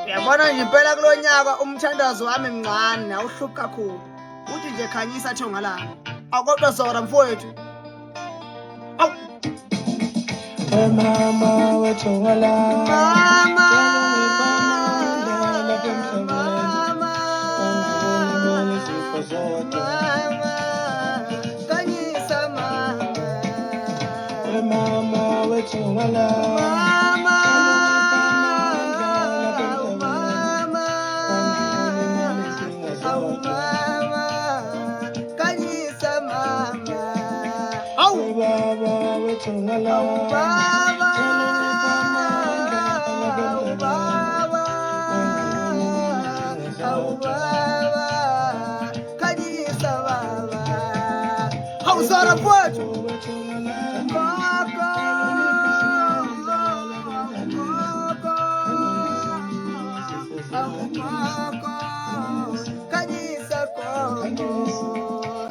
Uyabona nje impela kulo nyaka umthandazo wami mncane awuhluphi kakhulu. Uthi nje khanyisa thonga lami. Akodwa Zora mfowethu. Awu. Mama wethonga lami. Mama. Mama. Angiboni izifo zodwa. Mama. Khanyisa mama. Mama wethonga lami. Mama. Baba wethonga lami. Zora mfowethu.